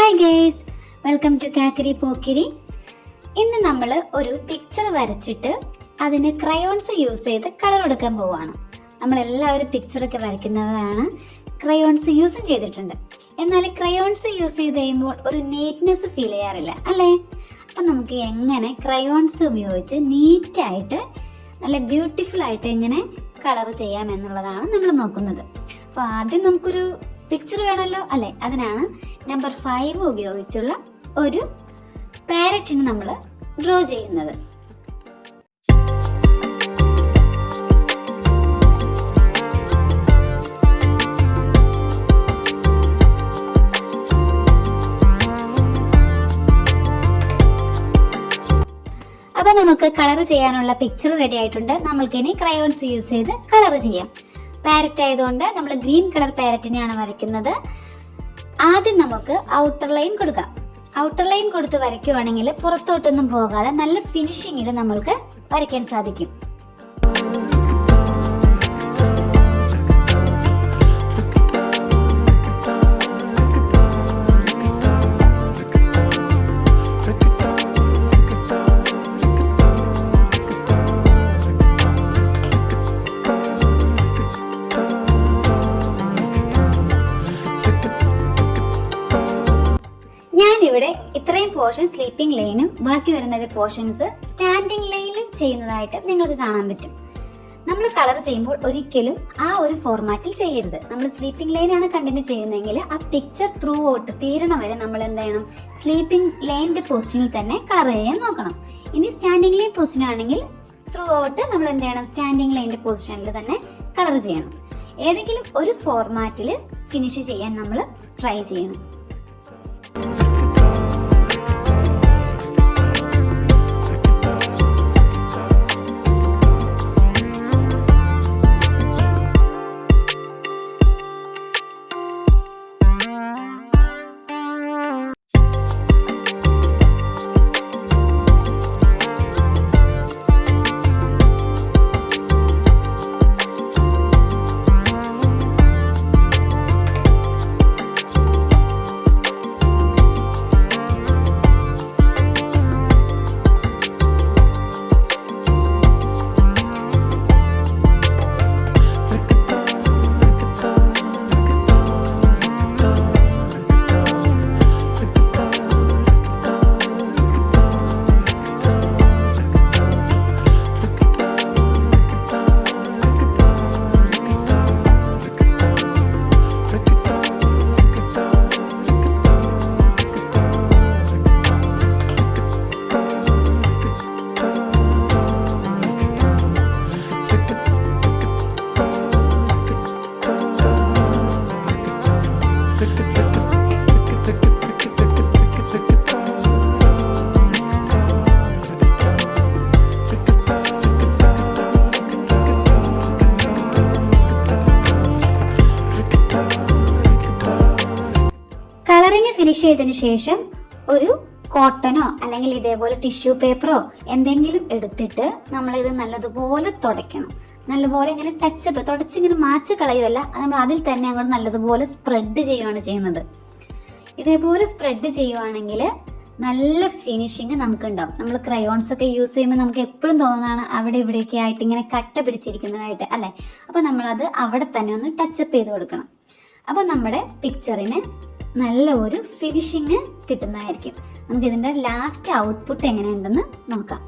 Hi guys, welcome to കാക്കിരി Pokkiri. ഇന്ന് നമ്മൾ ഒരു പിക്ചർ വരച്ചിട്ട് അതിന് ക്രയോൺസ് യൂസ് ചെയ്ത് കളർ കൊടുക്കാൻ പോവുകയാണ്. നമ്മളെല്ലാവരും പിക്ചറൊക്കെ വരയ്ക്കുന്നതാണ്, ക്രയോൺസ് യൂസും ചെയ്തിട്ടുണ്ട്. എന്നാൽ ക്രയോൺസ് യൂസ് ചെയ്ത് കഴിയുമ്പോൾ ഒരു നീറ്റ്നെസ് ഫീൽ ചെയ്യാറില്ല അല്ലേ? അപ്പം നമുക്ക് എങ്ങനെ ക്രയോൺസ് ഉപയോഗിച്ച് നീറ്റായിട്ട് നല്ല ബ്യൂട്ടിഫുൾ ആയിട്ട് എങ്ങനെ കളർ ചെയ്യാം എന്നുള്ളതാണ് നമ്മൾ നോക്കുന്നത്. അപ്പോൾ ആദ്യം നമുക്കൊരു പിക്ചർ വേണമല്ലോ അല്ലേ? അതിനാണ് നമ്പർ 5 ഉപയോഗിച്ചുള്ള ഒരു പാരറ്റിന് നമ്മൾ ഡ്രോ ചെയ്യുന്നത്. അപ്പോൾ നമുക്ക് കളർ ചെയ്യാനുള്ള പിക്ചർ റെഡി ആയിട്ടുണ്ട്. നമ്മൾക്കിനി ക്രയോൺസ് യൂസ് ചെയ്ത് കളർ ചെയ്യാം. പാരറ്റ് ആയതുകൊണ്ട് നമ്മൾ ഗ്രീൻ കളർ പാരറ്റിനെയാണ് വരയ്ക്കുന്നത്. ആദ്യം നമുക്ക് ഔട്ടർ ലൈൻ കൊടുക്കാം. ഔട്ടർ ലൈൻ കൊടുത്ത് വരയ്ക്കുവാണെങ്കിൽ പുറത്തോട്ടൊന്നും പോകാതെ നല്ല ഫിനിഷിങ്ങിൽ നമ്മൾക്ക് വരയ്ക്കാൻ സാധിക്കും. ഞാനിവിടെ ഇത്രയും പോർഷൻ സ്ലീപ്പിംഗ് ലൈനും ബാക്കി വരുന്ന പോർഷൻസ് സ്റ്റാൻഡിംഗ് ലൈനിലും ചെയ്യുന്നതായിട്ട് നിങ്ങൾക്ക് കാണാൻ പറ്റും. നമ്മൾ കളർ ചെയ്യുമ്പോൾ ഒരിക്കലും ആ ഒരു ഫോർമാറ്റിൽ ചെയ്യരുത്. നമ്മൾ സ്ലീപ്പിംഗ് ലൈനാണ് കണ്ടിന്യൂ ചെയ്യുന്നതെങ്കിൽ ആ പിക്ചർ ത്രൂ ഔട്ട് തീരണ വരെ നമ്മൾ എന്ത് ചെയ്യണം? സ്ലീപ്പിംഗ് ലൈനിന്റെ പൊസിഷനിൽ തന്നെ കളർ ചെയ്യാൻ നോക്കണം. ഇനി സ്റ്റാൻഡിംഗ് ലൈൻ പൊസിഷൻ ആണെങ്കിൽ ത്രൂ ഔട്ട് നമ്മൾ എന്ത് ചെയ്യണം? സ്റ്റാൻഡിംഗ് ലൈനിന്റെ പൊസിഷനിൽ തന്നെ കളർ ചെയ്യണം. ഏതെങ്കിലും ഒരു ഫോർമാറ്റിൽ ഫിനിഷ് ചെയ്യാൻ നമ്മൾ ട്രൈ ചെയ്യണം. കളറിങ് ഫിനിഷ് ചെയ്തതിന് ശേഷം ഒരു കോട്ടനോ അല്ലെങ്കിൽ ഇതേപോലെ ടിഷ്യൂ പേപ്പറോ എന്തെങ്കിലും എടുത്തിട്ട് നമ്മളിത് നല്ലതുപോലെ തുടയ്ക്കണം. നല്ലപോലെ ഇങ്ങനെ ടച്ചപ്പ് തുടച്ചിങ്ങനെ മാച്ച് കളയുമല്ല, നമ്മൾ അതിൽ തന്നെ അങ്ങോട്ട് നല്ലതുപോലെ സ്പ്രെഡ് ചെയ്യുകയാണ് ചെയ്യുന്നത്. ഇതേപോലെ സ്പ്രെഡ് ചെയ്യുവാണെങ്കിൽ നല്ല ഫിനിഷിങ് നമുക്കുണ്ടാവും. നമ്മൾ ക്രയോൺസ് ഒക്കെ യൂസ് ചെയ്യുമ്പോൾ നമുക്ക് എപ്പോഴും തോന്നുന്നതാണ് അവിടെ ഇവിടെയൊക്കെ ആയിട്ട് ഇങ്ങനെ കട്ട പിടിച്ചിരിക്കുന്നതായിട്ട് അല്ലേ? അപ്പോൾ നമ്മളത് അവിടെ തന്നെ ഒന്ന് ടച്ചപ്പ് ചെയ്ത് കൊടുക്കണം. അപ്പോൾ നമ്മുടെ പിക്ചറിന് നല്ല ഒരു ഫിനിഷിങ് കിട്ടുന്നതായിരിക്കും. നമുക്കിതിൻ്റെ ലാസ്റ്റ് ഔട്ട്പുട്ട് എങ്ങനെയുണ്ടെന്ന് നോക്കാം.